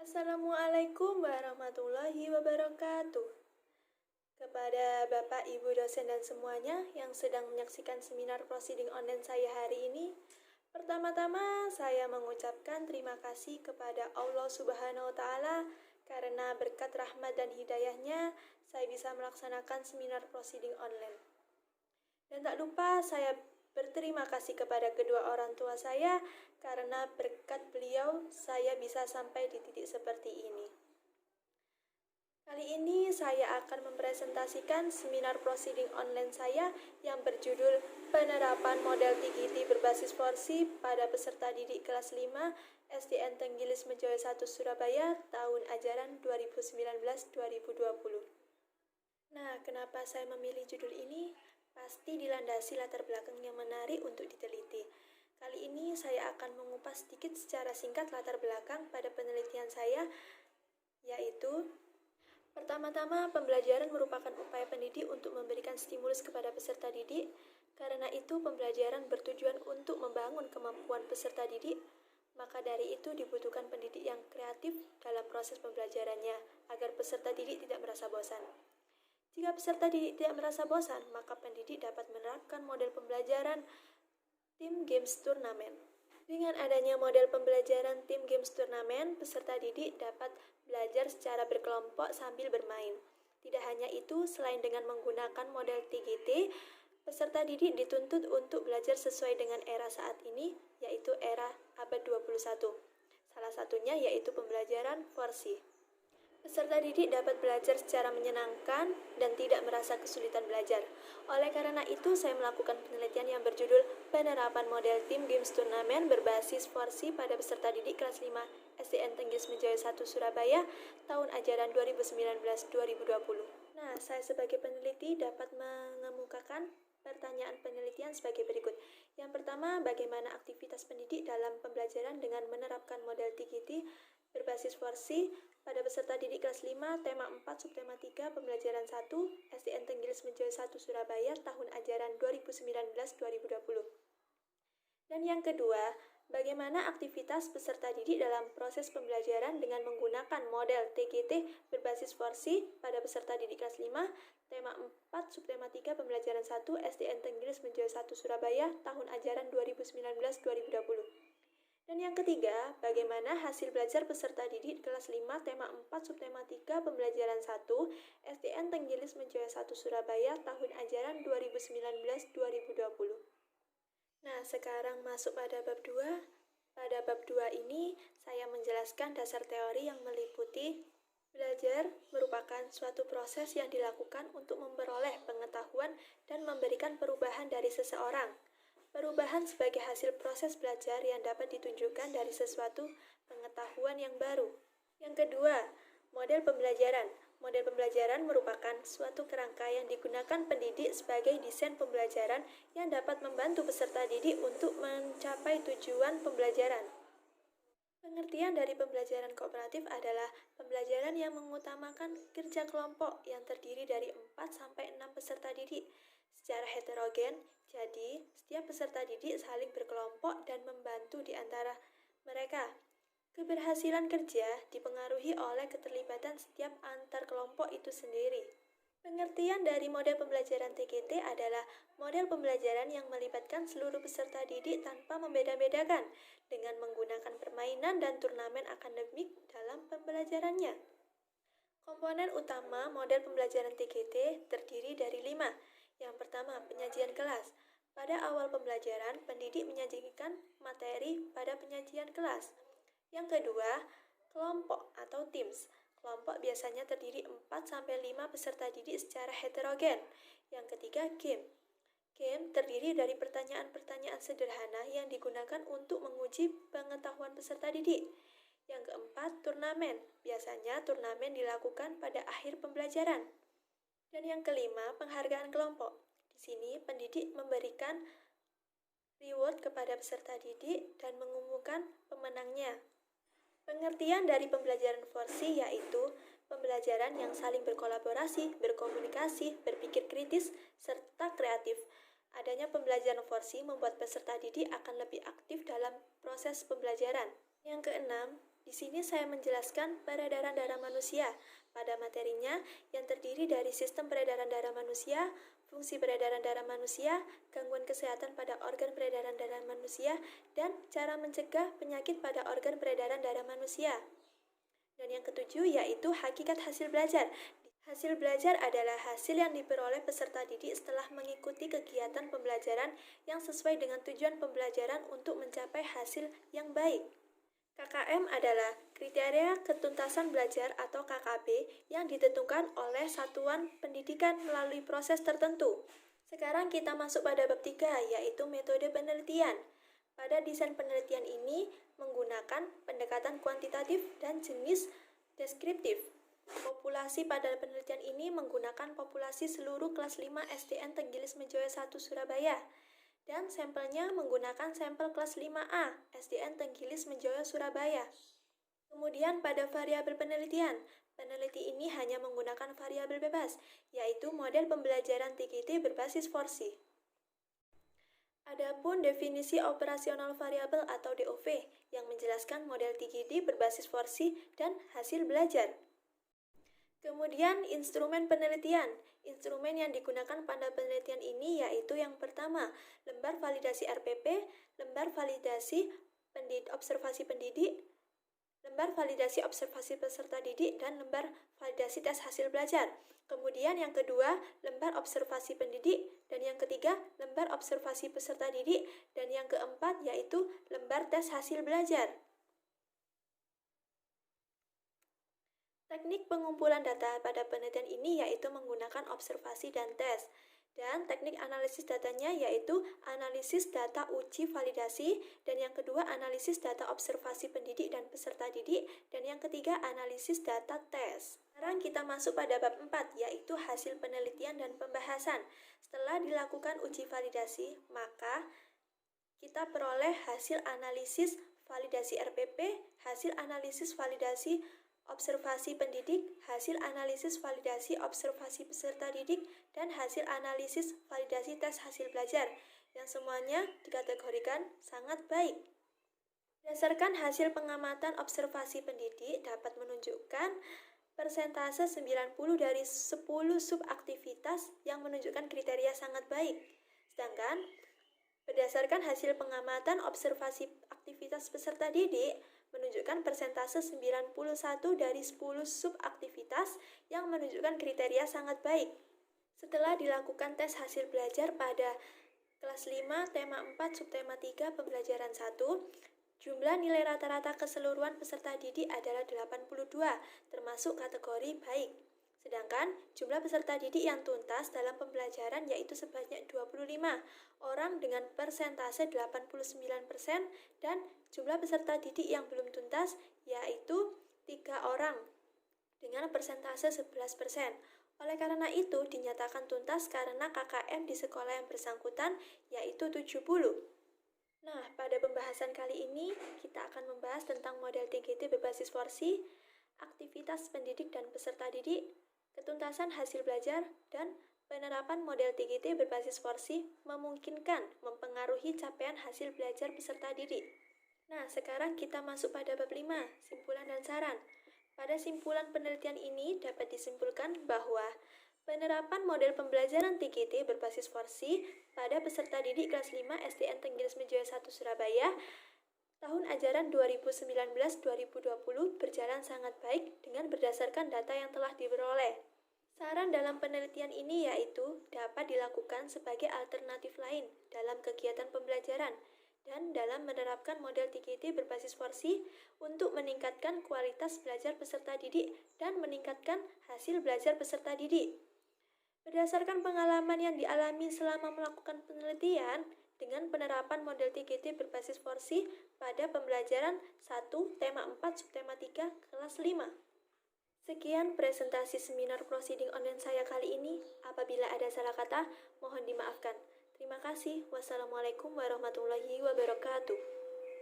Assalamualaikum warahmatullahi wabarakatuh. Kepada Bapak, Ibu, dosen, dan semuanya yang sedang menyaksikan seminar proceeding online saya hari ini, pertama-tama saya mengucapkan terima kasih kepada Allah Subhanahu wa Ta'ala karena berkat rahmat dan hidayahnya saya bisa melaksanakan seminar proceeding online. Dan tak lupa saya berterima kasih kepada kedua orang tua saya karena berkat beliau saya bisa sampai di titik seperti ini. Kali ini saya akan mempresentasikan seminar proceeding online saya yang berjudul Penerapan Model TGT berbasis Forsi pada peserta didik kelas 5 SDN Tenggilis Mejoyo 1 Surabaya tahun ajaran 2019-2020. Nah, kenapa saya memilih judul ini? Pasti dilandasi latar belakang yang menarik untuk diteliti. Kali ini saya akan mengupas sedikit secara singkat latar belakang pada penelitian saya, yaitu pertama-tama, pembelajaran merupakan upaya pendidik untuk memberikan stimulus kepada peserta didik. Karena itu, pembelajaran bertujuan untuk membangun kemampuan peserta didik. Maka dari itu dibutuhkan pendidik yang kreatif dalam proses pembelajarannya, agar peserta didik tidak merasa bosan. Jika peserta didik tidak merasa bosan, maka pendidik dapat menerapkan model pembelajaran Team Games Turnamen. Dengan adanya model pembelajaran Team Games Turnamen, peserta didik dapat belajar secara berkelompok sambil bermain. Tidak hanya itu, selain dengan menggunakan model TGT, peserta didik dituntut untuk belajar sesuai dengan era saat ini, yaitu era abad 21. Salah satunya yaitu pembelajaran Forsi. Peserta didik dapat belajar secara menyenangkan dan tidak merasa kesulitan belajar. Oleh karena itu, saya melakukan penelitian yang berjudul Penerapan Model Team Games Turnamen berbasis Forsi pada peserta didik kelas 5 SDN Tenggilis Mejoyo 1 Surabaya tahun ajaran 2019-2020. Nah, saya sebagai peneliti dapat mengemukakan pertanyaan penelitian sebagai berikut. Yang pertama, bagaimana aktivitas pendidik dalam pembelajaran dengan menerapkan model TGT berbasis Forsi pada peserta didik kelas 5, tema 4, subtema 3, pembelajaran 1, SDN Tenggilis Mejoyo 1 Surabaya, tahun ajaran 2019-2020. Dan yang kedua, bagaimana aktivitas peserta didik dalam proses pembelajaran dengan menggunakan model TGT berbasis Forsi pada peserta didik kelas 5, tema 4, subtema 3, pembelajaran 1, SDN Tenggilis Mejoyo 1 Surabaya, tahun ajaran 2019-2020. Dan yang ketiga, bagaimana hasil belajar peserta didik kelas 5, tema 4, subtema 3, pembelajaran 1, SDN Tenggilis Mejoyo 1 Surabaya, tahun ajaran 2019-2020. Nah, sekarang masuk pada bab 2. Pada bab 2 ini, saya menjelaskan dasar teori yang meliputi belajar merupakan suatu proses yang dilakukan untuk memperoleh pengetahuan dan memberikan perubahan dari seseorang. Perubahan sebagai hasil proses belajar yang dapat ditunjukkan dari sesuatu pengetahuan yang baru. Yang kedua, model pembelajaran. Model pembelajaran merupakan suatu kerangka yang digunakan pendidik sebagai desain pembelajaran yang dapat membantu peserta didik untuk mencapai tujuan pembelajaran. Pengertian dari pembelajaran kooperatif adalah pembelajaran yang mengutamakan kerja kelompok yang terdiri dari 4-6 peserta didik secara heterogen. Jadi, setiap peserta didik saling berkelompok dan membantu di antara mereka. Keberhasilan kerja dipengaruhi oleh keterlibatan setiap antar kelompok itu sendiri. Pengertian dari model pembelajaran TGT adalah model pembelajaran yang melibatkan seluruh peserta didik tanpa membeda-bedakan dengan menggunakan permainan dan turnamen akademik dalam pembelajarannya. Komponen utama model pembelajaran TGT terdiri dari 5. Yang pertama, penyajian kelas. Pada awal pembelajaran, pendidik menyajikan materi pada penyajian kelas. Yang kedua, kelompok atau teams. Kelompok biasanya terdiri 4-5 peserta didik secara heterogen. Yang ketiga, game. Game terdiri dari pertanyaan-pertanyaan sederhana yang digunakan untuk menguji pengetahuan peserta didik. Yang keempat, turnamen. Biasanya turnamen dilakukan pada akhir pembelajaran. Dan yang kelima, penghargaan kelompok. Di sini pendidik memberikan reward kepada peserta didik dan mengumumkan pemenangnya. Pengertian dari pembelajaran Forsi yaitu pembelajaran yang saling berkolaborasi, berkomunikasi, berpikir kritis, serta kreatif. Adanya pembelajaran Forsi membuat peserta didik akan lebih aktif dalam proses pembelajaran. Yang keenam, Di sini saya menjelaskan peredaran darah manusia. Pada materinya yang terdiri dari sistem peredaran darah manusia, fungsi peredaran darah manusia, gangguan kesehatan pada organ peredaran darah manusia, dan cara mencegah penyakit pada organ peredaran darah manusia. Dan yang ketujuh yaitu hakikat hasil belajar. Hasil belajar adalah hasil yang diperoleh peserta didik setelah mengikuti kegiatan pembelajaran yang sesuai dengan tujuan pembelajaran untuk mencapai hasil yang baik. KKM adalah kriteria ketuntasan belajar atau KKB yang ditentukan oleh satuan pendidikan melalui proses tertentu. Sekarang kita masuk pada bab 3, yaitu metode penelitian. Pada desain penelitian ini menggunakan pendekatan kuantitatif dan jenis deskriptif. Populasi pada penelitian ini menggunakan populasi seluruh kelas 5 SDN Tenggilis Mejoyo 1 Surabaya. Dan sampelnya menggunakan sampel kelas 5A SDN Tenggilis Mejoyo Surabaya. Kemudian pada variabel penelitian, peneliti ini hanya menggunakan variabel bebas, yaitu model pembelajaran TGT berbasis Forsi. Adapun definisi operasional variabel atau DOV yang menjelaskan model TGT berbasis Forsi dan hasil belajar. Kemudian instrumen penelitian. Instrumen yang digunakan pada penelitian ini yaitu yang pertama, lembar validasi RPP, lembar validasi observasi pendidik, lembar validasi observasi peserta didik, dan lembar validasi tes hasil belajar. Kemudian yang kedua, lembar observasi pendidik, dan yang ketiga, lembar observasi peserta didik, dan yang keempat yaitu lembar tes hasil belajar. Teknik pengumpulan data pada penelitian ini yaitu menggunakan observasi dan tes. Dan teknik analisis datanya yaitu analisis data uji validasi, dan yang kedua analisis data observasi pendidik dan peserta didik, dan yang ketiga analisis data tes. Sekarang kita masuk pada bab 4 yaitu hasil penelitian dan pembahasan. Setelah dilakukan uji validasi, maka kita peroleh hasil analisis validasi RPP, hasil analisis validasi observasi pendidik, hasil analisis validasi observasi peserta didik, dan hasil analisis validasi tes hasil belajar, yang semuanya dikategorikan sangat baik. Berdasarkan hasil pengamatan observasi pendidik dapat menunjukkan persentase 90 dari 10 subaktivitas yang menunjukkan kriteria sangat baik. Sedangkan berdasarkan hasil pengamatan observasi aktivitas peserta didik menunjukkan persentase 91 dari 10 subaktivitas yang menunjukkan kriteria sangat baik. Setelah dilakukan tes hasil belajar pada kelas 5, tema 4, subtema 3, pembelajaran 1, jumlah nilai rata-rata keseluruhan peserta didik adalah 82, termasuk kategori baik. Sedangkan jumlah peserta didik yang tuntas dalam pembelajaran yaitu sebanyak 25 orang dengan persentase 89% dan jumlah peserta didik yang belum tuntas yaitu 3 orang dengan persentase 11%. Oleh karena itu dinyatakan tuntas karena KKM di sekolah yang bersangkutan yaitu 70. Nah, pada pembahasan kali ini kita akan membahas tentang model TGT berbasis Forsi, aktivitas pendidik dan peserta didik, ketuntasan hasil belajar, dan penerapan model TGT berbasis Forsi memungkinkan mempengaruhi capaian hasil belajar peserta didik. Nah, sekarang kita masuk pada bab 5, simpulan dan saran. Pada simpulan penelitian ini dapat disimpulkan bahwa penerapan model pembelajaran TGT berbasis Forsi pada peserta didik kelas 5 SDN Tenggilis Mejoyo 1 Surabaya tahun ajaran 2019-2020 berjalan sangat baik dengan berdasarkan data yang telah diperoleh. Saran dalam penelitian ini yaitu dapat dilakukan sebagai alternatif lain dalam kegiatan pembelajaran dan dalam menerapkan model TGT berbasis Forsi untuk meningkatkan kualitas belajar peserta didik dan meningkatkan hasil belajar peserta didik. Berdasarkan pengalaman yang dialami selama melakukan penelitian, dengan penerapan model TGT berbasis Forsi pada pembelajaran 1, tema 4, subtema 3, kelas 5. Sekian presentasi seminar proceeding online saya kali ini. Apabila ada salah kata, mohon dimaafkan. Terima kasih. Wassalamualaikum warahmatullahi wabarakatuh.